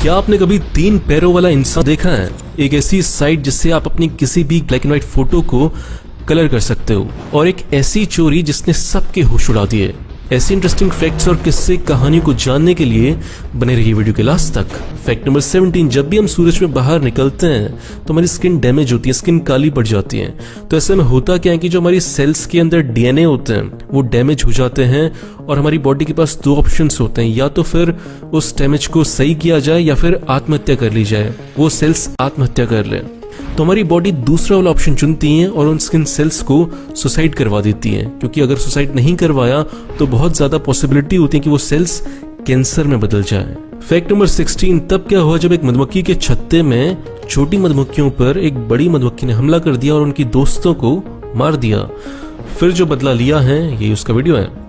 क्या आपने कभी 3 पैरों वाला इंसान देखा है? एक ऐसी साइट जिससे आप अपनी किसी भी ब्लैक एंड व्हाइट फोटो को कलर कर सकते हो, और एक ऐसी चोरी जिसने सबके होश उड़ा दिए। ऐसी इंटरेस्टिंग फैक्ट्स और किस्से कहानियों को जानने के लिए बने रहिए वीडियो के लास्ट तक। फैक्ट नंबर 17, जब भी हम सूरज में बाहर निकलते हैं तो हमारी स्किन डैमेज होती है, स्किन काली पड़ जाती है। तो ऐसे में होता क्या है कि जो हमारी सेल्स के अंदर डीएनए होते हैं वो डैमेज हो जाते हैं, और हमारी बॉडी के पास 2 ऑप्शंस होते हैं, या तो फिर उस डैमेज को सही किया जाए या फिर आत्महत्या कर ली जाए, वो सेल्स आत्महत्या कर ले। तो हमारी बॉडी दूसरा वाला ऑप्शन चुनती है और उन स्किन सेल्स को सुसाइड करवा देती है, क्योंकि अगर सुसाइड नहीं करवाया तो बहुत ज्यादा पॉसिबिलिटी होती है कि वो सेल्स कैंसर में बदल जाए। फैक्ट नंबर 16, तब क्या हुआ जब एक मधुमक्खी के छत्ते में छोटी मधुमक्खियों पर एक बड़ी मधुमक्खी ने हमला कर दिया और उनकी दोस्तों को मार दिया। फिर जो बदला लिया है, यही उसका वीडियो है।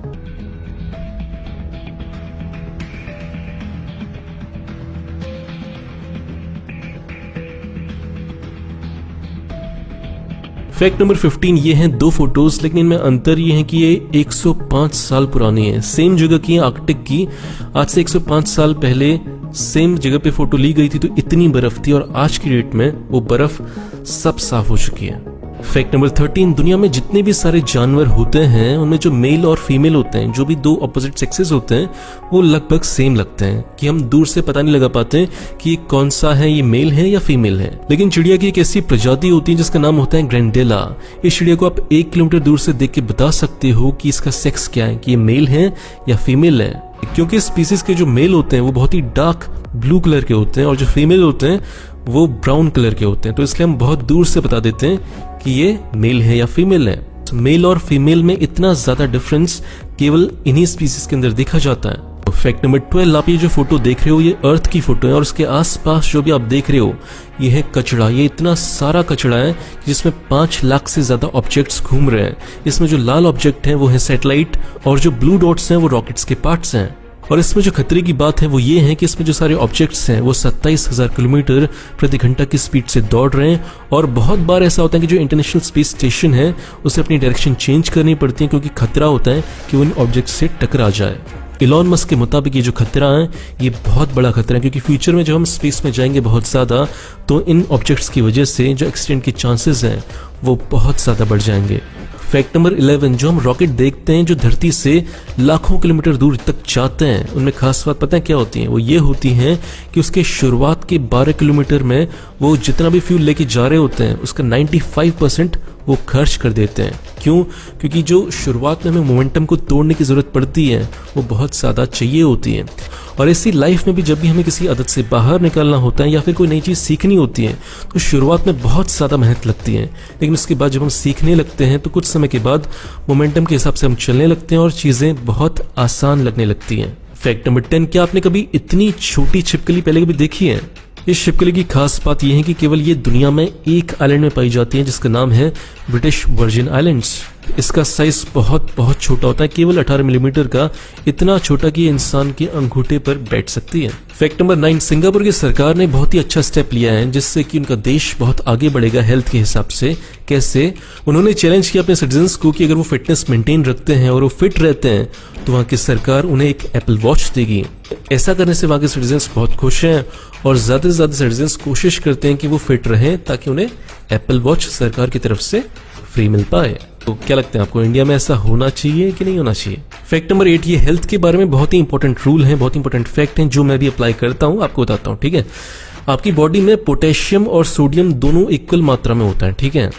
फैक्ट नंबर 15, ये हैं 2 फोटोज, लेकिन इनमें अंतर ये है कि ये 105 साल पुरानी है। सेम जगह की, आर्कटिक की। आज से 105 साल पहले सेम जगह पे फोटो ली गई थी तो इतनी बर्फ थी, और आज की डेट में वो बर्फ सब साफ हो चुकी है। फैक्ट नंबर 13, दुनिया में जितने भी सारे जानवर होते हैं उनमें जो मेल और फीमेल होते हैं, जो भी 2 ऑपोजिट सेक्सेस होते हैं, वो लगभग सेम लगते हैं कि हम दूर से पता नहीं लगा पाते कि ये कौन सा है, ये मेल है या फीमेल है। लेकिन चिड़िया की एक ऐसी प्रजाति होती है जिसका नाम होता है ग्रैंडेला। इस चिड़िया को आप 1 किलोमीटर दूर से देख के बता सकते हो कि इसका सेक्स क्या है, कि ये मेल है या फीमेल है, क्योंकि स्पीसीज के जो मेल होते हैं वो बहुत ही डार्क ब्लू कलर के होते हैं और जो फीमेल होते हैं वो ब्राउन कलर के होते हैं। तो इसलिए हम बहुत दूर से बता देते हैं कि ये मेल है या फीमेल है। तो मेल और फीमेल में इतना ज्यादा डिफरेंस केवल इन्हीं स्पीसीज के अंदर देखा जाता है। फैक्ट नंबर 12, आप ये जो फोटो देख रहे हो ये अर्थ की फोटो है, और उसके आसपास जो भी आप देख रहे हो ये है कचरा। ये इतना सारा कचरा है जिसमें 5 लाख से ज्यादा ऑब्जेक्ट्स घूम रहे हैं। इसमें जो लाल ऑब्जेक्ट हैं वो है सैटेलाइट, और जो ब्लू डॉट्स हैं वो रॉकेट्स के पार्ट्स हैं। और इसमें जो खतरे की बात है वो ये है कि इसमें जो सारे ऑब्जेक्ट्स हैं वो 27,000 किलोमीटर प्रति घंटा की स्पीड से दौड़ रहे हैं, और बहुत बार ऐसा होता है कि जो इंटरनेशनल स्पेस स्टेशन है उसे अपनी डायरेक्शन चेंज करनी पड़ती है, क्योंकि खतरा होता है कि वो इन ऑब्जेक्ट से टकरा जाए। इलॉन मस्क के मुताबिक ये जो खतरा है ये बहुत बड़ा खतरा है, क्योंकि फ्यूचर में जब हम स्पेस में जाएंगे बहुत ज्यादा, तो इन ऑब्जेक्ट्स की वजह से जो एक्सीडेंट के चांसेस हैं वो बहुत ज्यादा बढ़ जाएंगे। फैक्ट नंबर 11, जो हम रॉकेट देखते हैं जो धरती से लाखों किलोमीटर दूर तक जाते हैं, उनमें खास बात पता है क्या होती है? वो ये होती है कि उसके शुरुआत के 12 किलोमीटर में वो जितना भी फ्यूल लेके जा रहे होते हैं उसका 95% वो खर्च कर देते हैं। क्यों? क्योंकि जो शुरुआत में हमें मोमेंटम को तोड़ने की जरूरत पड़ती है वो बहुत ज्यादा चाहिए होती है। और ऐसी लाइफ में भी जब भी हमें किसी आदत से बाहर निकलना होता है या फिर कोई नई चीज सीखनी होती है तो शुरुआत में बहुत ज्यादा मेहनत लगती है, लेकिन उसके बाद जब हम सीखने लगते हैं तो कुछ समय के बाद मोमेंटम के हिसाब से हम चलने लगते हैं और चीजें बहुत आसान लगने लगती हैं। फैक्ट नंबर 10, क्या आपने कभी इतनी छोटी छिपकली पहले कभी देखी है? इस छिपकली की खास बात यह है कि केवल ये दुनिया में एक आइलैंड में पाई जाती है जिसका नाम है ब्रिटिश वर्जिन आइलैंड्स। इसका साइज बहुत बहुत छोटा होता है, केवल 18 मिलीमीटर का, इतना छोटा कि इंसान के अंगूठे पर बैठ सकती है। फैक्ट नंबर 9, सिंगापुर की सरकार ने बहुत ही अच्छा स्टेप लिया है जिससे कि उनका देश बहुत आगे बढ़ेगा हेल्थ के हिसाब से। कैसे? उन्होंने चैलेंज किया अपने सिटीजन्स को कि अगर वो फिटनेस मेंटेन रखते हैं और वो फिट रहते हैं तो वहाँ की सरकार उन्हें एक एप्पल वॉच देगी। ऐसा करने से वहाँ के सिटीजन्स बहुत खुश हैं और ज्यादा से ज्यादा सिटीजन्स कोशिश करते हैं कि वो फिट रहें ताकि उन्हें एप्पल वॉच सरकार की तरफ से फ्री मिल पाए। तो क्या लगता है आपको, इंडिया में ऐसा होना चाहिए कि नहीं होना चाहिए? फैक्ट नंबर 8, ये हेल्थ के बारे में बहुत ही इंपॉर्टेंट रूल है, बहुत इंपॉर्टेंट फैक्ट हैं जो मैं भी अप्लाई करता हूं, आपको बताता हूं। ठीक है, आपकी बॉडी में पोटेशियम और सोडियम दोनों इक्वल मात्रा में होता है। ठीक है,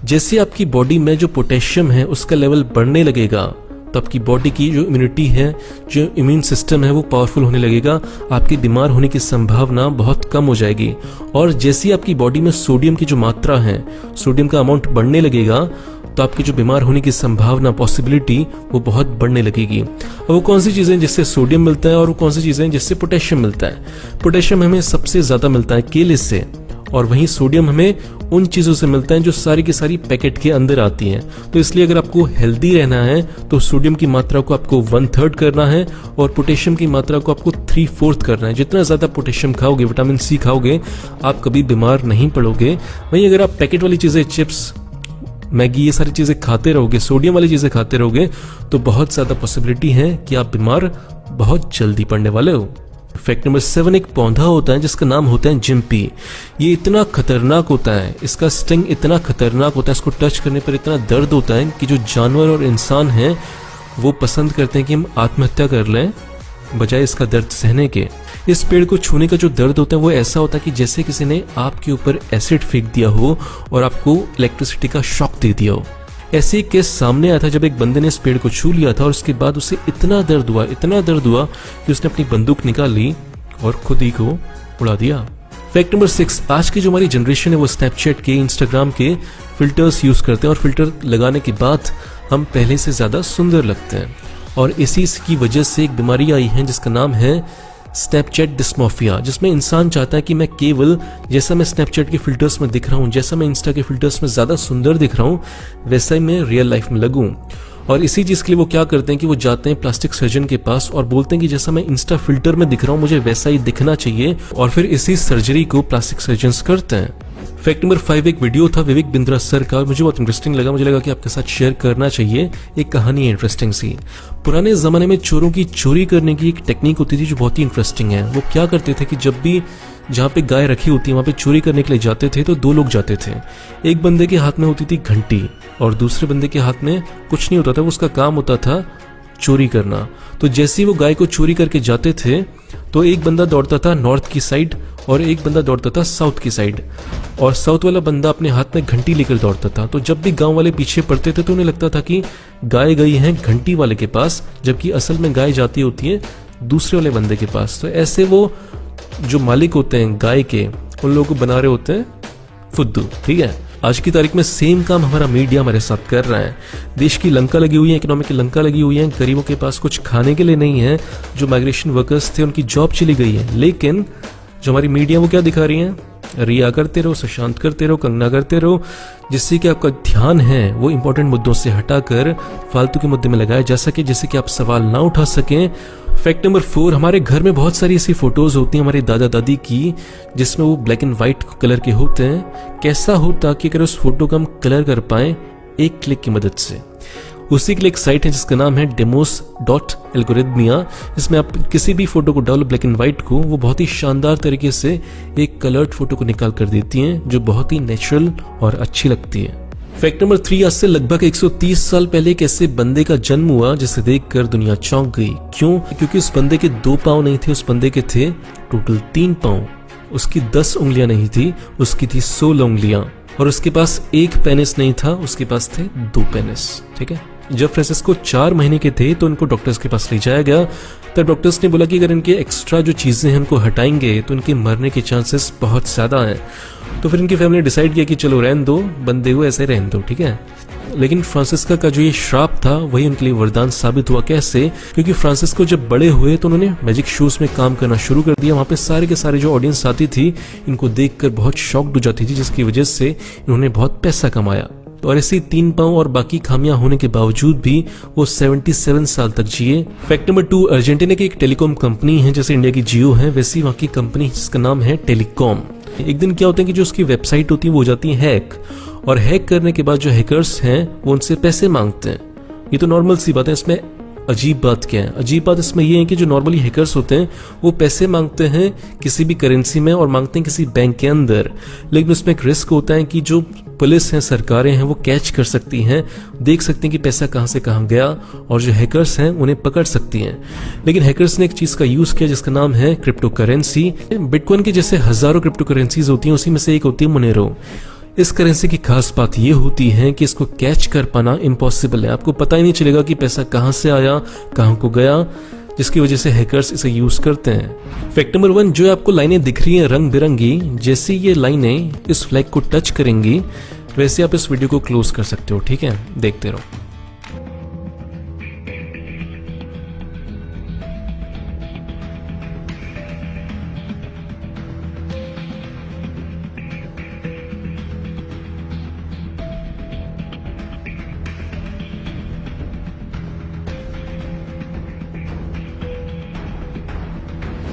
जैसे आपकी बॉडी में जो पोटेशियम है उसका लेवल बढ़ने लगेगा तो आपकी बॉडी की जो इम्यूनिटी है, जो इम्यून सिस्टम है वो पावरफुल होने लगेगा, आपके बीमार होने की संभावना बहुत कम हो जाएगी। और जैसे आपकी बॉडी में सोडियम की जो मात्रा है, सोडियम का अमाउंट बढ़ने लगेगा तो आपकी जो बीमार होने की संभावना, पॉसिबिलिटी, वो बहुत बढ़ने लगेगी। और वो कौन सी चीजें जिससे सोडियम मिलता है और वो कौन सी चीजें जिससे पोटेशियम मिलता है? पोटेशियम हमें सबसे ज्यादा मिलता है केले से, और वहीं सोडियम हमें उन चीजों से मिलता है जो सारी की सारी पैकेट के अंदर आती हैं। तो इसलिए अगर आपको हेल्दी रहना है तो सोडियम की मात्रा को आपको 1/3 करना है और पोटेशियम की मात्रा को आपको 3/4 करना है। जितना ज्यादा पोटेशियम खाओगे, विटामिन सी खाओगे, आप कभी बीमार नहीं पड़ोगे। वहीं अगर आप पैकेट वाली चीजें, चिप्स, मैगी, ये सारी चीजें खाते रहोगे, सोडियम वाली चीजें खाते रहोगे, तो बहुत ज्यादा पॉसिबिलिटी है कि आप बीमार बहुत जल्दी पड़ने वाले हो। फैक्ट नंबर 7, एक पौधा होता है जिसका नाम होता है जिम्पी। ये इतना खतरनाक होता है, इसका स्टिंग इतना खतरनाक होता है, इसको टच करने पर इतना दर्द होता है कि जो जानवर और इंसान हैं वो पसंद करते हैं कि हम आत्महत्या कर लें बजाय इसका दर्द सहने के। इस पेड़ को छूने का जो दर्द होता है वो ऐसा होता है कि जैसे किसी ने आपके ऊपर एसिड फेंक दिया हो और आपको इलेक्ट्रिसिटी का शॉक दे दिया हो। ऐसे एक केस सामने आया था जब एक बंदे ने इस पेड़ को छू लिया था और उसके बाद उसे इतना दर्द हुआ कि उसने अपनी बंदूक निकाली और खुद ही को उड़ा दिया। फैक्ट नंबर 6, आज की जो हमारी जनरेशन है वो स्नैपचैट के, इंस्टाग्राम के फिल्टर्स यूज करते हैं और फिल्टर लगाने के बाद हम पहले से ज्यादा सुंदर लगते हैं। और इसी की वजह से एक बीमारी आई है जिसका नाम है स्नैपचैट डिस्मोर्फिया, जिसमें इंसान चाहता है कि मैं केवल जैसा मैं स्नैपचैट के फिल्टर्स में दिख रहा हूँ, जैसा मैं इंस्टा के फिल्टर्स में ज्यादा सुंदर दिख रहा हूँ, वैसा ही मैं रियल लाइफ में लगूं। और इसी चीज के लिए वो क्या करते हैं कि वो जाते हैं प्लास्टिक सर्जन के पास और बोलते हैं कि जैसा मैं इंस्टा फिल्टर में दिख रहा हूँ मुझे वैसा ही दिखना चाहिए, और फिर इसी सर्जरी को प्लास्टिक सर्जन करते हैं। फैक्ट नंबर 5, एक वीडियो था विवेक बिंद्रा सर का, मुझे बहुत इंटरेस्टिंग लगा, मुझे लगा कि आपके साथ शेयर करना चाहिए। एक कहानी है इंटरेस्टिंग सी। पुराने जमाने में चोरों की चोरी करने की एक टेक्निक होती थी जो बहुत ही इंटरेस्टिंग है। वो क्या करते थे कि जब भी जहाँ पे गाय रखी होती है वहां पे चोरी करने के लिए जाते थे तो 2 लोग जाते थे। एक बंदे के हाथ में होती थी घंटी और दूसरे बंदे के हाथ में कुछ नहीं होता था, उसका काम होता था चोरी करना। तो जैसे ही वो गाय को चोरी करके जाते थे तो एक बंदा दौड़ता था नॉर्थ की साइड और एक बंदा दौड़ता था साउथ की साइड, और साउथ वाला बंदा अपने हाथ में घंटी लेकर दौड़ता था। तो जब भी गांव वाले पीछे पड़ते थे तो उन्हें लगता था कि गाय गई है घंटी वाले के पास, जबकि असल में गाय जाती होती है दूसरे वाले बंदे के पास। तो ऐसे वो जो मालिक होते हैं गाय के, उन लोगों को बना रहे होते हैं फुद्दू। ठीक है, आज की तारीख में सेम काम हमारा मीडिया हमारे साथ कर रहा है। देश की लंका लगी हुई है, इकोनॉमी की लंका लगी हुई है, गरीबों के पास कुछ खाने के लिए नहीं है, जो माइग्रेशन वर्कर्स थे उनकी जॉब चली गई है। लेकिन जो हमारी मीडिया वो क्या दिखा रही है, रिया करते रहो, सुशांत करते रहो, कंगना करते रहो, जिससे कि आपका ध्यान है वो इंपॉर्टेंट मुद्दों से हटाकर फालतू के मुद्दे में लगाया जा सके, जिससे कि आप सवाल ना उठा सकें। फैक्ट नंबर 4, हमारे घर में बहुत सारी ऐसी फोटोज होती हैं हमारे दादा दादी की जिसमें वो ब्लैक एंड व्हाइट कलर के होते हैं। कैसा होता कि अगर उस फोटो को हम कलर कर पाए एक क्लिक की मदद से। उसी के लिए एक साइट है जिसका नाम है demos.algorithmia। इसमें आप किसी भी फोटो को डालो ब्लैक एंड व्हाइट को, वो बहुत ही शानदार तरीके से एक कलर्ड फोटो को निकाल कर देती हैं जो बहुत ही नेचुरल और अच्छी लगती है। फैक्ट नंबर 3, आज से लगभग 130 साल पहले एक ऐसे बंदे का जन्म हुआ जिसे देखकर दुनिया चौंक गई। क्यों? क्योंकि उस बंदे के 2 पांव नहीं थे, उस बंदे के थे टोटल 3 पांव। उसकी 10 उंगलियां नहीं थी, उसकी थी 16 उंगलियां, और उसके पास 1 पेनिस नहीं था, उसके पास थे 2 पेनिस। ठीक है, जब फ्रांसिस्को 4 महीने के थे तो उनको डॉक्टर्स के पास ले जाया गया। तब डॉक्टर्स ने बोला कि अगर इनके एक्स्ट्रा जो चीजें हैं हमको हटाएंगे तो इनके मरने के चांसेस बहुत ज्यादा हैं। तो फिर इनकी फैमिली ने डिसाइड किया कि चलो रहने दो, बंदे हुए ऐसे रहने दो। ठीक है, लेकिन फ्रांसिस्का का जो ये श्राप था वही उनके लिए वरदान साबित हुआ। कैसे? क्योंकि फ्रांसिस्को जब बड़े हुए तो उन्होंने मैजिक शोज में काम करना शुरू कर दिया। वहां पे सारे के सारे जो ऑडियंस आती थी इनको देखकर बहुत शॉक्ड हो जाती थी, जिसकी वजह से इन्होंने बहुत पैसा कमाया। और ऐसी 3 पांव और बाकी खामियां होने के बावजूद भी वो 77 साल तक जिए। फैक्ट नंबर 2, अर्जेंटीना की एक टेलीकॉम कंपनी है, जैसे इंडिया की जियो है वैसी वहां की कंपनी जिसका नाम है टेलीकॉम। एक दिन क्या होता है कि जो उसकी वेबसाइट होती है वो हो जाती है हैक, और हैक करने के बाद जो हैकर्स हैं वो उनसे पैसे मांगते हैं। ये तो नॉर्मल सी बात है, इसमें अजीब बात क्या है? अजीब बात इसमें ये है कि जो नॉर्मली हैकर्स होते हैं वो पैसे मांगते हैं किसी भी करेंसी में और मांगते हैं किसी बैंक के अंदर, लेकिन उसमें एक रिस्क होता है कि जो पुलिस है, सरकारें हैं, वो कैच कर सकती हैं, देख सकती हैं कि पैसा कहां से कहां गया, और जो हैकर्स हैं उन्हें पकड़ सकती हैं। लेकिन हैकर्स ने एक चीज का यूज किया जिसका नाम है क्रिप्टो करेंसी। बिटकॉइन के जैसे हजारों क्रिप्टो करेंसीज होती हैं, उसी में से एक होती है मोनेरो। इस करेंसी की खास बात यह होती है कि इसको कैच कर पाना इम्पॉसिबल है। आपको पता ही नहीं चलेगा कि पैसा कहां से आया, कहां को गया, जिसकी वजह से हैकर्स इसे यूज करते हैं। फैक्ट नंबर 1, जो आपको लाइनें दिख रही हैं रंग बिरंगी, जैसे ये लाइनें इस फ्लैग को टच करेंगी वैसे आप इस वीडियो को क्लोज कर सकते हो। ठीक है, देखते रहो।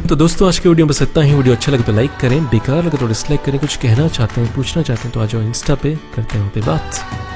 तो दोस्तों आज की वीडियो में बस इतना ही। वीडियो अच्छा लगे तो लाइक करें, बेकार लगे तो डिसलाइक करें। कुछ कहना चाहते हैं, पूछना चाहते हैं तो आ जाओ इंस्टा पे, करते हैं वहाँ पे बात।